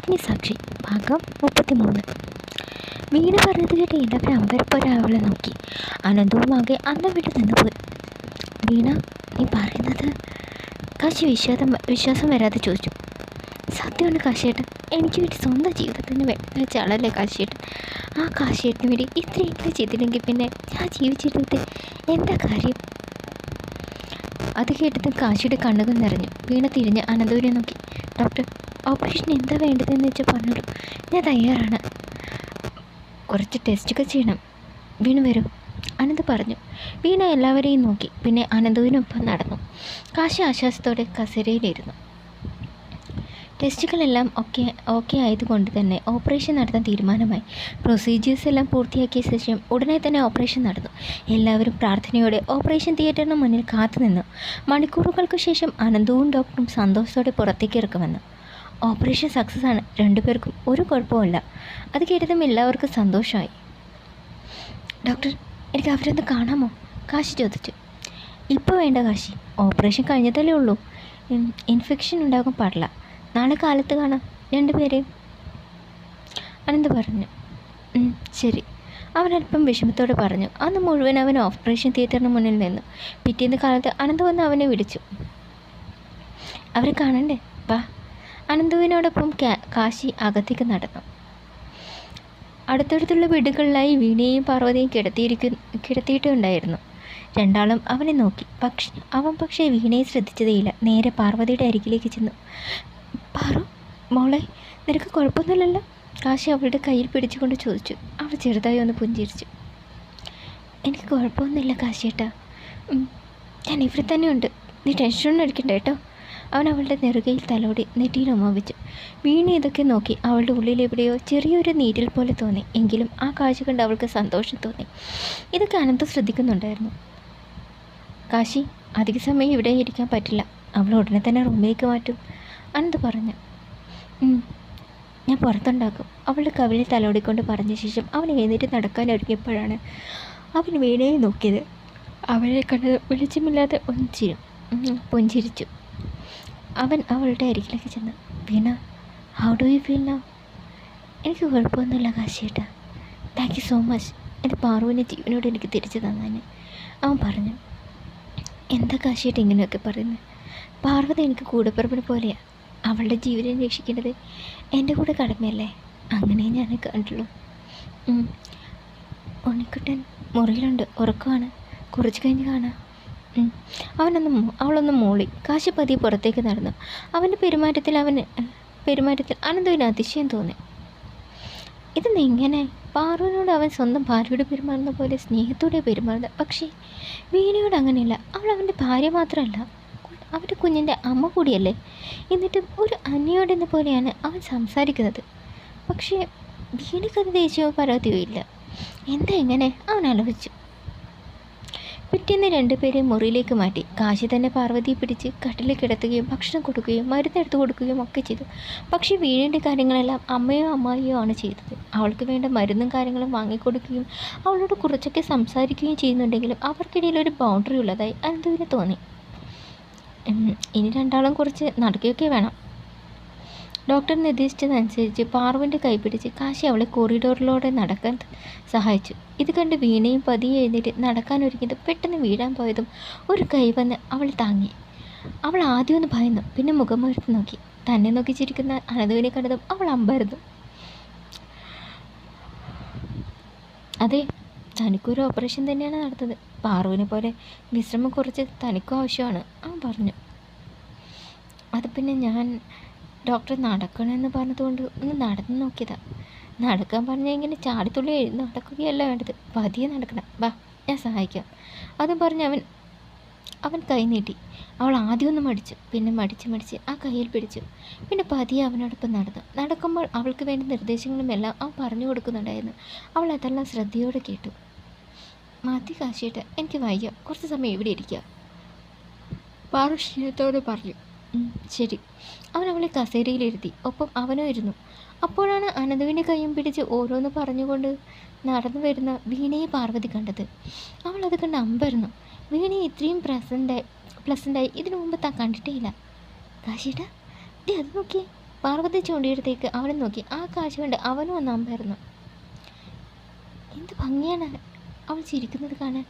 അഗ്നിസാക്ഷി ഭാഗം 33. വീണ പറഞ്ഞത് കേട്ട് എല്ലാവരും അമ്പരപ്പോലെ അവളെ നോക്കി. അനന്തവുമാകെ അന്നം വിട്ട് നിന്ന് പോയി. വീണ, നീ പറയുന്നത്? കാശി വിശ്വാസം വരാതെ ചോദിച്ചു. സത്യമാണ് കാശിയേട്ടൻ, എനിക്ക് വേണ്ടി സ്വന്തം ജീവിതത്തിന് വെച്ച ആളല്ലേ കാശിയേട്ടൻ. ആ കാശിയേട്ടന് വേണ്ടി ഇത്രയെങ്കിലും ചെയ്തില്ലെങ്കിൽ പിന്നെ ഞാൻ ജീവിച്ചിരുന്നിട്ട് എന്താ കാര്യം? അത് കേട്ടത് കാശിയുടെ കണ്ണുകൾ നിറഞ്ഞു. വീണ തിരിഞ്ഞ് അനന്തവിനെ നോക്കി. ഡോക്ടർ, ഓപ്പറേഷൻ എന്താ വേണ്ടതെന്ന് വെച്ചാൽ പറഞ്ഞോളൂ, ഞാൻ തയ്യാറാണ്. കുറച്ച് ടെസ്റ്റൊക്കെ ചെയ്യണം. വീണ വരൂ, അനന്ത് പറഞ്ഞു. വീണ എല്ലാവരെയും നോക്കി, പിന്നെ അനന്തുവിനൊപ്പം നടന്നു. കാശി ആശ്വാസത്തോടെ കസേരയിലിരുന്നു. ടെസ്റ്റുകളെല്ലാം ഓക്കെ ആയതുകൊണ്ട് തന്നെ ഓപ്പറേഷൻ നടത്താൻ തീരുമാനമായി. പ്രൊസീജിയേഴ്സ് എല്ലാം പൂർത്തിയാക്കിയ ശേഷം ഉടനെ തന്നെ ഓപ്പറേഷൻ നടന്നു. എല്ലാവരും പ്രാർത്ഥനയോടെ ഓപ്പറേഷൻ തിയേറ്ററിന് മുന്നിൽ കാത്തുനിന്നു. മണിക്കൂറുകൾക്ക് ശേഷം അനന്തവും ഡോക്ടറും സന്തോഷത്തോടെ പുറത്തേക്ക് ഇറക്കുമെന്ന്. ഓപ്പറേഷൻ സക്സസ് ആണ്, രണ്ടുപേർക്കും ഒരു കുഴപ്പമില്ല. അത് കേട്ടതും എല്ലാവർക്കും സന്തോഷമായി. ഡോക്ടർ, എനിക്ക് അവരൊന്ന് കാണാമോ? കാശി ചോദിച്ചു. ഇപ്പോൾ വേണ്ട കാശി, ഓപ്പറേഷൻ കഴിഞ്ഞതല്ലേ ഉള്ളൂ. ഇൻഫെക്ഷൻ ഉണ്ടാകാൻ പാടില്ല. നാളെ കാലത്ത് കാണാം രണ്ടുപേരെയും, അനന്ത് പറഞ്ഞു. ശരി, അവനല്പം വിഷമത്തോടെ പറഞ്ഞു. അന്ന് മുഴുവൻ അവൻ ഓപ്പറേഷൻ തിയേറ്ററിന് മുന്നിൽ നിന്നു. പിറ്റേന്ന് കാലത്ത് അനന്ത് വന്ന് അവനെ വിളിച്ചു. അവരെ കാണണ്ടേ, വാ. അനന്തുവിനോടൊപ്പം കാശി അകത്തേക്ക് നടന്നു. അടുത്തടുത്തുള്ള വീടുകളിലായി വീണയും പാർവതിയും കിടത്തിയിട്ടുണ്ടായിരുന്നു. രണ്ടാളും അവനെ നോക്കി. പക്ഷേ വീണയെ ശ്രദ്ധിച്ചതേയില്ല. നേരെ പാർവതിയുടെ അരികിലേക്ക് ചെന്നു. പാറു മോളെ, നിനക്ക് കുഴപ്പമൊന്നുമില്ലല്ലോ? കാശി അവളുടെ കയ്യിൽ പിടിച്ചുകൊണ്ട് ചോദിച്ചു. അവൾ ചെറുതായി ഒന്ന് പുഞ്ചിരിച്ചു. എനിക്ക് കുഴപ്പമൊന്നുമില്ല കാശിയേട്ടാ, ഞാൻ ഇവിടെ തന്നെ ഉണ്ട്, നീ ടെൻഷനൊന്നും എടുക്കണ്ട കേട്ടോ. അവൻ അവളുടെ നെറുകയിൽ തലോടി നെറ്റിയിൽ ഉമ്മവിച്ചു. വീണ ഇതൊക്കെ നോക്കി. അവളുടെ ഉള്ളിലെവിടെയോ ചെറിയൊരു നീരിൽ പോലെ തോന്നി. എങ്കിലും ആ കാഴ്ച കണ്ട് അവൾക്ക് സന്തോഷം തോന്നി. ഇതൊക്കെ അനന്ത് ശ്രദ്ധിക്കുന്നുണ്ടായിരുന്നു. കാശി, അധിക സമയം ഇവിടെ ഇരിക്കാൻ പറ്റില്ല, അവൾ ഉടനെ തന്നെ റൂമിലേക്ക് മാറ്റും, അനന്ത് പറഞ്ഞു. ഞാൻ പുറത്തുണ്ടാക്കും, അവളുടെ കവിളിൽ തലോടിക്കൊണ്ട് പറഞ്ഞ ശേഷം അവൻ എഴുന്നേറ്റ് നടക്കാൻ ഒരുങ്ങിയപ്പോഴാണ് അവൻ വീണയെ നോക്കിയത്. അവളെ കണ്ടത് വെളിച്ചമില്ലാതെ പുഞ്ചിരിച്ചു. അവൻ അവളുടെ അരികിലേക്ക് ചെന്നു. Veena, how do you feel now? എനിക്ക് കുഴപ്പമൊന്നുമില്ല കാശിയേട്ടാ, താങ്ക് യു സോ മച്ച്, എൻ്റെ പാറുവിനെ ജീവനോട് എനിക്ക് തിരിച്ചു തന്നതിന്, അവൻ പറഞ്ഞു. എന്താ കാശിയേട്ട ഇങ്ങനെയൊക്കെ പറയുന്നത്? പാർവതി എനിക്ക് കൂടെപ്പിറപ്പിനെ പോലെയാണ്. അവളുടെ ജീവനെ രക്ഷിക്കേണ്ടത് എൻ്റെ കൂടെ കടമയല്ലേ? അങ്ങനെ ഞാൻ കണ്ടുള്ളൂ. ഉണ്ണിക്കുട്ടൻ മുറിയിലുണ്ട്, ഉറക്കമാണ്, കുറച്ച് കഴിഞ്ഞ് കാണാം. അവളൊന്ന് മൂളി. കാശി പതിയെ പുറത്തേക്ക് നടന്നു. അവൻ്റെ പെരുമാറ്റത്തിൽ അനന്തുവിന് അതിശയം തോന്നി. ഇതെന്ന് ഇങ്ങനെ? പാറുവിനോട് അവൻ സ്വന്തം ഭാര്യയോട് പെരുമാറുന്ന പോലെ സ്നേഹത്തോടെ പെരുമാറുന്നത്. പക്ഷേ വീണയോട് അങ്ങനെയല്ല. അവൾ അവൻ്റെ ഭാര്യ മാത്രമല്ല, അവൻ്റെ കുഞ്ഞിൻ്റെ അമ്മ കൂടിയല്ലേ. എന്നിട്ടും ഒരു അന്യയോടെന്ന പോലെയാണ് അവൻ സംസാരിക്കുന്നത്. പക്ഷേ വീണയ്ക്കത് ദേഷ്യമോ പരാതിയോ ഇല്ല. എന്താ ഇങ്ങനെ? അവൻ ആലോചിച്ചു. പിറ്റേന്ന് രണ്ടുപേരെയും മുറിയിലേക്ക് മാറ്റി. കാശി തന്നെ പാർവതിയെ പിടിച്ച് കട്ടിൽ കിടത്തുകയും ഭക്ഷണം കൊടുക്കുകയും മരുന്നെടുത്ത് കൊടുക്കുകയും ഒക്കെ ചെയ്തു. പക്ഷേ വീണയുടെ കാര്യങ്ങളെല്ലാം അമ്മയോ അമ്മായിയോ ആണ് ചെയ്തത്. അവൾക്ക് വേണ്ട മരുന്നും കാര്യങ്ങളും വാങ്ങിക്കൊടുക്കുകയും അവളോട് കുറച്ചൊക്കെ സംസാരിക്കുകയും ചെയ്യുന്നുണ്ടെങ്കിലും അവർക്കിടയിൽ ഒരു ബൗണ്ടറി ഉള്ളതായി അനന്തുവിന് തോന്നി. ഇനി രണ്ടാളും കുറച്ച് നടക്കുകയൊക്കെ വേണം. ഡോക്ടർ നിർദ്ദേശിച്ചതനുസരിച്ച് പാർവിൻ്റെ കൈപിടിച്ച് കാശി അവളെ കോറിഡോറിലൂടെ നടക്കാൻ സഹായിച്ചു. ഇത് കണ്ട് വീണയും പതിയെ എഴുന്നേറ്റ് നടക്കാൻ ഒരുങ്ങിയത് പെട്ടെന്ന് വീഴാൻ പോയതും ഒരു കൈ വന്ന് അവൾ താങ്ങി. അവൾ ആദ്യം ഒന്ന് ഭയന്നു, പിന്നെ മുഖമുയർത്തി നോക്കി. തന്നെ നോക്കി ചിരിക്കുന്ന അനന്തുവിനെ കണ്ടതും അവൾ അമ്പായിരുന്നു. അതെ, തനിക്കൊരു ഓപ്പറേഷൻ തന്നെയാണ് നടത്തുന്നത്. പാറുവിനെ പോലെ വിശ്രമം കുറച്ച് തനിക്കും ആവശ്യമാണ്, അവൻ പറഞ്ഞു. അത് പിന്നെ ഞാൻ ഡോക്ടർ നടക്കണമെന്ന് പറഞ്ഞതുകൊണ്ട് ഒന്ന് നടന്നു നോക്കിയതാ. നടക്കാൻ പറഞ്ഞാൽ ഇങ്ങനെ ചാടിത്തുള്ളി നടക്കുകയല്ല വേണ്ടത്, പതിയെ നടക്കണം, വാ ഞാൻ സഹായിക്കാം. അതും പറഞ്ഞ് അവൻ കൈ നീട്ടി. അവൾ ആദ്യം ഒന്ന് മടിച്ചു, പിന്നെ മടിച്ച് ആ കയ്യിൽ പിടിച്ചു. പിന്നെ പതിയെ അവനോടൊപ്പം നടന്നു. നടക്കുമ്പോൾ അവൾക്ക് വേണ്ട നിർദ്ദേശങ്ങളും എല്ലാം അവൻ പറഞ്ഞു കൊടുക്കുന്നുണ്ടായിരുന്നു. അവൾ അതെല്ലാം ശ്രദ്ധയോടെ കേട്ടു. മതി കാശിയേട്ട, എനിക്ക് വയ്യ, കുറച്ച് സമയം ഇവിടെ ഇരിക്കുക, പാറു ക്ഷീണത്തോടെ പറഞ്ഞു. ശരി. അവൻ അവളെ കസേരയിലിരുത്തി. ഒപ്പം അവനും ഇരുന്നു. അപ്പോഴാണ് അനന്തുവിൻ്റെ കൈയും പിടിച്ച് ഓരോന്ന് പറഞ്ഞുകൊണ്ട് നടന്നു വരുന്ന വീണയെ പാർവതി കണ്ടത്. അവൾ അത് കണ്ട് അമ്പരന്നു. വീണയെ ഇത്രയും പ്ലസൻ്റായി ഇതിനു മുമ്പ് താൻ കണ്ടിട്ടേ ഇല്ല. കാശിയേട്ടാ, അത് നോക്കിയേ, പാർവതി ചൂണ്ടിയിടത്തേക്ക് അവനെ നോക്കി. ആ കാശ് കൊണ്ട് അവനും ഒന്ന് അമ്പായിരുന്നു. എന്ത് ഭംഗിയാണ് അവൾ ചിരിക്കുന്നത് കാണാൻ.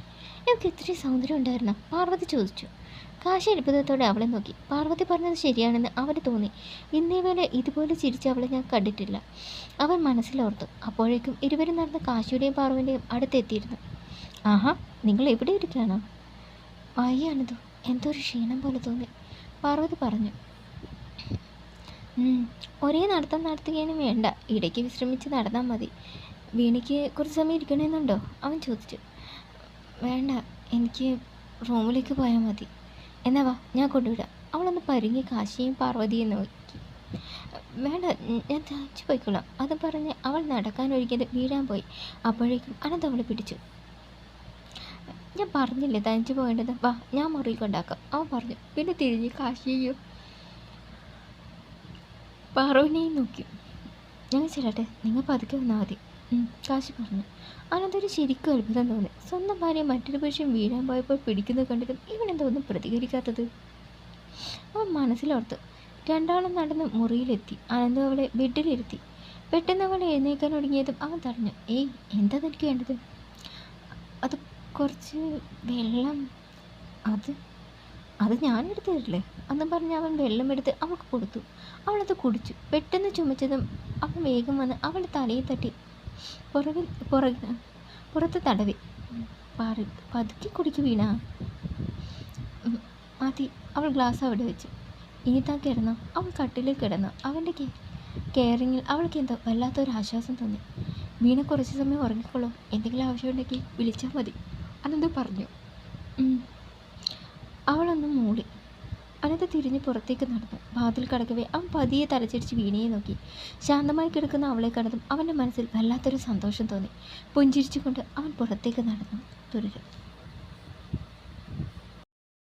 എനിക്ക് ഇത്രയും സൗന്ദര്യം ഉണ്ടായിരുന്നു, പാർവതി ചോദിച്ചു. കാശി അത്ഭുതത്തോടെ അവളെ നോക്കി. പാർവതി പറഞ്ഞത് ശരിയാണെന്ന് അവന് തോന്നി. ഇന്നേ വേളെ ഇതുപോലെ ചിരിച്ച് അവളെ ഞാൻ കണ്ടിട്ടില്ല. അവൻ മനസ്സിലോർത്തു. അപ്പോഴേക്കും ഇരുവരും നടന്ന കാശിയുടെയും പാർവതിൻ്റെയും അടുത്തെത്തിയിരുന്നു. ആഹാ, നിങ്ങൾ എവിടെ ഇരിക്കുകയാണോ? വയ്യാണിതോ, എന്തോ ഒരു ക്ഷീണം പോലെ തോന്നി, പാർവതി പറഞ്ഞു. ഒരേ നടത്തം നടത്തുകയാണ് വേണ്ട, ഇടയ്ക്ക് വിശ്രമിച്ച് നടന്നാൽ മതി. വീണയ്ക്ക് കുറച്ച് സമയം ഇരിക്കണമെന്നുണ്ടോ? അവൻ ചോദിച്ചു. വേണ്ട, എനിക്ക് റൂമിലേക്ക് പോയാൽ മതി. എന്നാ വാ, ഞാൻ കൊണ്ടുവിടാം. അവളൊന്ന് പരുങ്ങി കാശിയും പാർവതിയും നോക്കി. വേണ്ട, ഞാൻ തയ്ച്ചു പോയിക്കൊള്ളാം. അത് പറഞ്ഞ് അവൾ നടക്കാൻ ഒഴിക്കാതെ വീഴാൻ പോയി. അപ്പോഴേക്കും അനന്ത് അവളെ പിടിച്ചു. ഞാൻ പറഞ്ഞില്ലേ തനിച്ച് പോകേണ്ടത്, വാ ഞാൻ മുറിയിൽ കൊണ്ടാക്കാം, അവൻ പറഞ്ഞു. പിന്നെ തിരിഞ്ഞ് കാശിയെയും പാർവതിനെയും നോക്കി. ഞാൻ ചെല്ലട്ടെ, നിങ്ങൾ പതുക്കെ വന്നാൽ മതി, കാശി പറഞ്ഞു. അനന്തൊരു ശരിക്കും അത്ഭുതം തോന്നി. സ്വന്തം ഭാര്യ മറ്റൊരു പുരുഷൻ വീഴാൻ പോയപ്പോൾ പിടിക്കുന്നത് കണ്ടിട്ടും ഇവനെന്തോ ഒന്നും പ്രതികരിക്കാത്തത് അവൻ മനസ്സിലോർത്തു. രണ്ടാളും നടന്ന് മുറിയിലെത്തി. അനന്ത് അവളെ ബെഡിലിരുത്തി. പെട്ടെന്ന് അവളെ എഴുന്നേക്കാൻ ഒടുങ്ങിയതും അവൻ തടഞ്ഞു. ഏയ്, എന്താ നിനക്ക് വേണ്ടത്? അത് കുറച്ച് വെള്ളം. അത് ഞാനെടുത്ത് തരില്ലേ അന്ന് പറഞ്ഞ് അവൻ വെള്ളമെടുത്ത് അവൾക്ക് കൊടുത്തു. അവളത് കുടിച്ചു. പെട്ടെന്ന് ചുമച്ചതും അവൻ വേഗം വന്ന് അവളുടെ തലയിൽ തട്ടി പുറത്ത് തടവി. പതുക്കി കുടിക്ക് വീണ. മതി, അവൾ ഗ്ലാസ് അവിടെ വെച്ച്. ഇനി താൻ കിടന്നോ? അവൾ കട്ടിലിൽ കിടന്നു. അവൻ്റെ കെയറിങ്ങിൽ അവൾക്ക് എന്തോ വല്ലാത്തൊരു ആശ്വാസം തോന്നി. വീണ കുറച്ച് സമയം ഉറങ്ങിക്കോളൂ, എന്തെങ്കിലും ആവശ്യമുണ്ടെങ്കിൽ വിളിച്ചാൽ മതി, അനന്ത് പറഞ്ഞു. അവളൊന്നും മൂളി. അനന്ത് തിരിഞ്ഞ് പുറത്തേക്ക് നടന്നു. വാതിൽ കടക്കവേ അവൻ പതിയെ തലച്ചിടിച്ച് വീണയെ നോക്കി. ശാന്തമായി കിടക്കുന്ന അവളെ കണ്ടതും അവൻ്റെ മനസ്സിൽ വല്ലാത്തൊരു സന്തോഷം തോന്നി. പുഞ്ചിരിച്ചുകൊണ്ട് അവൻ പുറത്തേക്ക് നടന്നു. തുടരും.